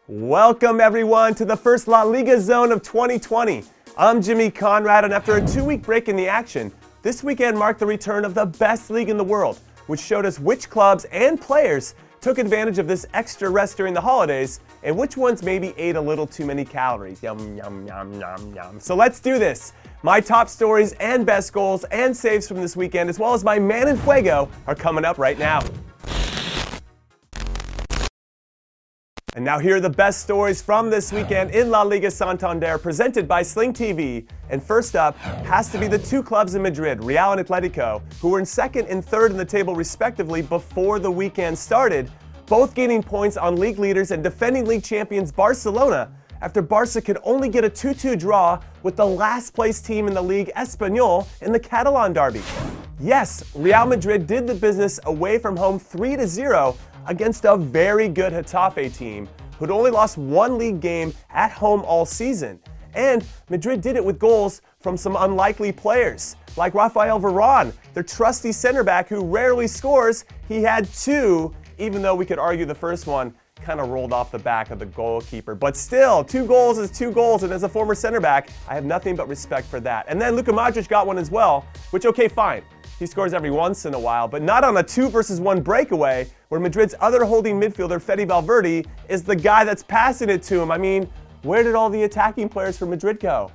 Welcome everyone to the first La Liga Zone of 2020. I'm Jimmy Conrad, and after a 2-week break in the action, this weekend marked the return of the best league in the world, which showed us which clubs and players took advantage of this extra rest during the holidays, and which ones maybe ate a little too many calories. Yum, yum, yum, yum, yum. So let's do this. My top stories and best goals and saves from this weekend, as well as my man in fuego, are coming up right now. And now here are the best stories from this weekend in La Liga Santander, presented by Sling TV. And first up has to be the two clubs in Madrid, Real and Atletico, who were in second and third in the table respectively before the weekend started, both gaining points on league leaders and defending league champions Barcelona, after Barca could only get a 2-2 draw with the last place team in the league, Espanyol, in the Catalan derby. Yes, Real Madrid did the business away from home 3-0 against a very good Getafe team who'd only lost one league game at home all season. And Madrid did it with goals from some unlikely players, like Rafael Varane, their trusty center back who rarely scores. He had two, even though we could argue the first one kind of rolled off the back of the goalkeeper. But still, 2 goals is 2 goals, and as a former center back, I have nothing but respect for that. And then Luka Modric got one as well, which, okay, fine. He scores every once in a while, but not on a 2-versus-1 breakaway where Madrid's other holding midfielder, Fede Valverde, is the guy that's passing it to him. I mean, where did all the attacking players for Madrid go?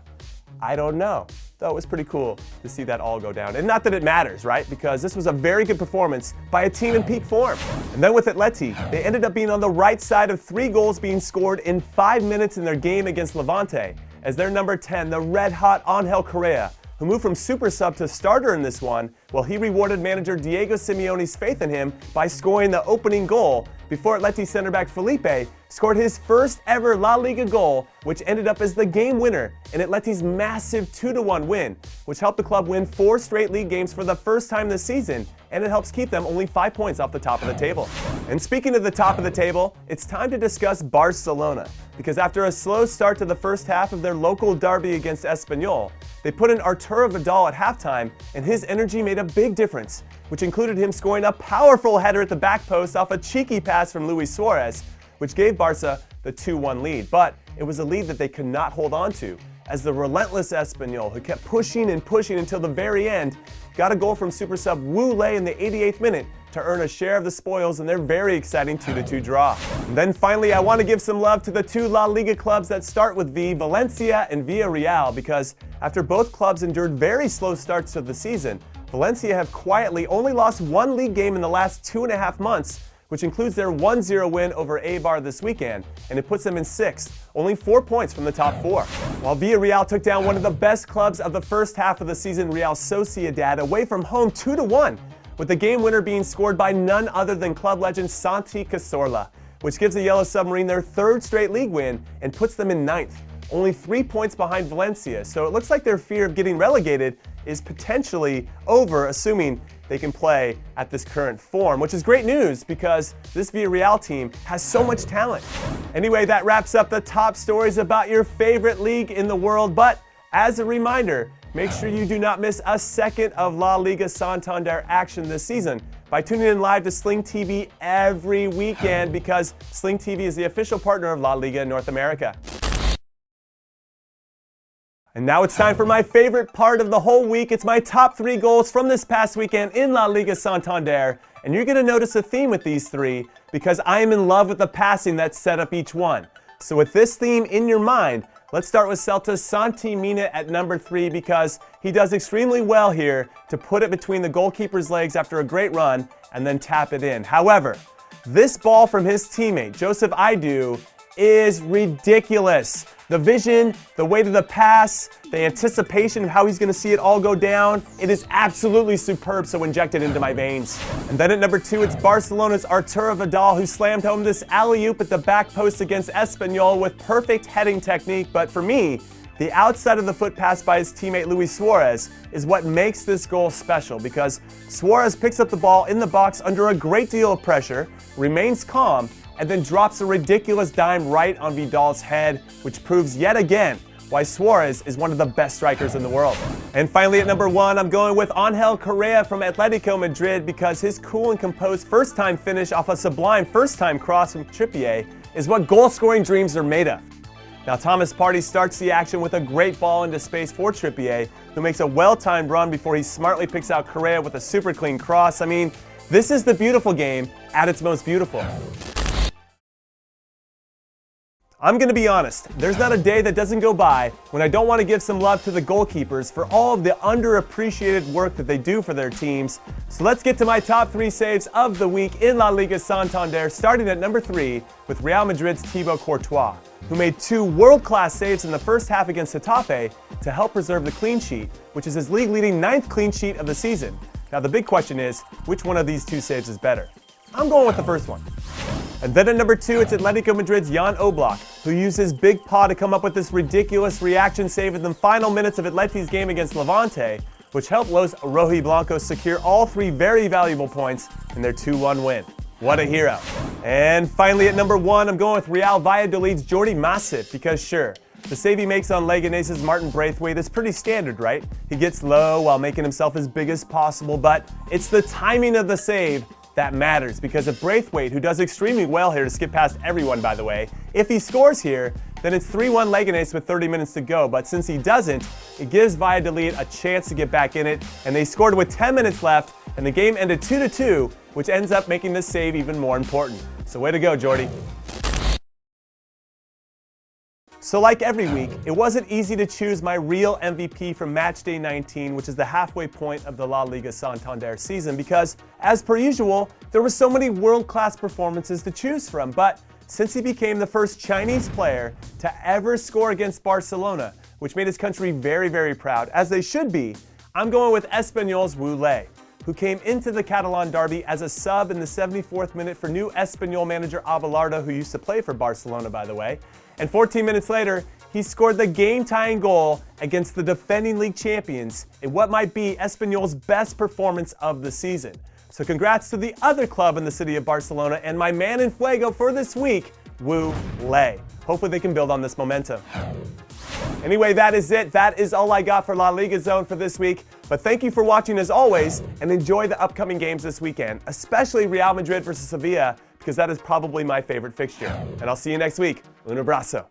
I don't know. Though it was pretty cool to see that all go down. And not that it matters, right? Because this was a very good performance by a team in peak form. And then with Atleti, they ended up being on the right side of 3 goals being scored in 5 minutes in their game against Levante, as their number 10, the red-hot Angel Correa, who moved from super sub to starter in this one, well, he rewarded manager Diego Simeone's faith in him by scoring the opening goal before Atleti center back Felipe scored his first ever La Liga goal, which ended up as the game winner in Atleti's massive 2-1 win, which helped the club win 4 straight league games for the first time this season, and it helps keep them only 5 points off the top of the table. And speaking of the top of the table, it's time to discuss Barcelona, because after a slow start to the first half of their local derby against Espanyol, they put in Arturo Vidal at halftime, and his energy made a big difference, which included him scoring a powerful header at the back post off a cheeky pass from Luis Suarez, which gave Barca the 2-1 lead. But it was a lead that they could not hold on to, as the relentless Espanyol, who kept pushing and pushing until the very end, got a goal from super sub Wu Lei in the 88th minute to earn a share of the spoils in their very exciting 2-2 draw. And then finally, I want to give some love to the 2 La Liga clubs that start with V, Valencia and Villarreal, because after both clubs endured very slow starts to the season, Valencia have quietly only lost 1 league game in the last 2.5 months, which includes their 1-0 win over Eibar this weekend, and it puts them in 6th, only 4 points from the top 4. While Villarreal took down one of the best clubs of the first half of the season, Real Sociedad, away from home 2-1, with the game winner being scored by none other than club legend Santi Cazorla, which gives the Yellow Submarine their 3rd straight league win and puts them in 9th, only 3 points behind Valencia. So it looks like their fear of getting relegated is potentially over, assuming they can play at this current form, which is great news because this Villarreal team has so much talent. Anyway, that wraps up the top stories about your favorite league in the world, but as a reminder, make sure you do not miss a second of La Liga Santander action this season by tuning in live to Sling TV every weekend, because Sling TV is the official partner of La Liga in North America. And now it's time for my favorite part of the whole week. It's my top 3 goals from this past weekend in La Liga Santander. And you're going to notice a theme with these 3, because I am in love with the passing that set up each one. So with this theme in your mind, let's start with Celta's Santi Mina at number 3, because he does extremely well here to put it between the goalkeeper's legs after a great run and then tap it in. However, this ball from his teammate, Joseph Aidoo, is ridiculous. The vision, the weight of the pass, the anticipation of how he's going to see it all go down, it is absolutely superb, so inject it into my veins. And then at number 2, it's Barcelona's Arturo Vidal, who slammed home this alley-oop at the back post against Espanyol with perfect heading technique. But for me, the outside of the foot pass by his teammate Luis Suarez is what makes this goal special, because Suarez picks up the ball in the box under a great deal of pressure, remains calm, and then drops a ridiculous dime right on Vidal's head, which proves yet again why Suarez is one of the best strikers in the world. And finally at number 1, I'm going with Angel Correa from Atletico Madrid, because his cool and composed first-time finish off a sublime first-time cross from Trippier is what goal-scoring dreams are made of. Now Thomas Partey starts the action with a great ball into space for Trippier, who makes a well-timed run before he smartly picks out Correa with a super clean cross. I mean, this is the beautiful game at its most beautiful. I'm going to be honest, there's not a day that doesn't go by when I don't want to give some love to the goalkeepers for all of the underappreciated work that they do for their teams. So let's get to my top 3 saves of the week in La Liga Santander, starting at number 3 with Real Madrid's Thibaut Courtois, who made 2 world-class saves in the first half against Getafe to help preserve the clean sheet, which is his league-leading 9th clean sheet of the season. Now the big question is, which one of these 2 saves is better? I'm going with the first one. And then at number 2, it's Atletico Madrid's Jan Oblak, who used his big paw to come up with this ridiculous reaction save in the final minutes of Atleti's game against Levante, which helped Los Rojiblancos secure all 3 very valuable points in their 2-1 win. What a hero. And finally at number 1, I'm going with Real Valladolid's Jordi Masip, because sure, the save he makes on Leganes's Martin Braithwaite is pretty standard, right? He gets low while making himself as big as possible, but it's the timing of the save that matters, because if Braithwaite, who does extremely well here to skip past everyone by the way, if he scores here, then it's 3-1 Leganés with 30 minutes to go, but since he doesn't, it gives Valladolid a chance to get back in it, and they scored with 10 minutes left, and the game ended 2-2, which ends up making this save even more important. So way to go, Jordi. So like every week, it wasn't easy to choose my real MVP from match day 19, which is the halfway point of the La Liga Santander season, because, as per usual, there were so many world-class performances to choose from. But since he became the first Chinese player to ever score against Barcelona, which made his country very, very proud, as they should be, I'm going with Espanyol's Wu Lei, who came into the Catalan derby as a sub in the 74th minute for new Espanyol manager Abelardo, who used to play for Barcelona, by the way. And 14 minutes later, he scored the game-tying goal against the defending league champions in what might be Espanyol's best performance of the season. So congrats to the other club in the city of Barcelona and my man in Fuego for this week, Wu Lei. Hopefully they can build on this momentum. Anyway, that is it. That is all I got for La Liga Zone for this week. But thank you for watching as always, and enjoy the upcoming games this weekend, especially Real Madrid versus Sevilla, because that is probably my favorite fixture. And I'll see you next week. Un abrazo.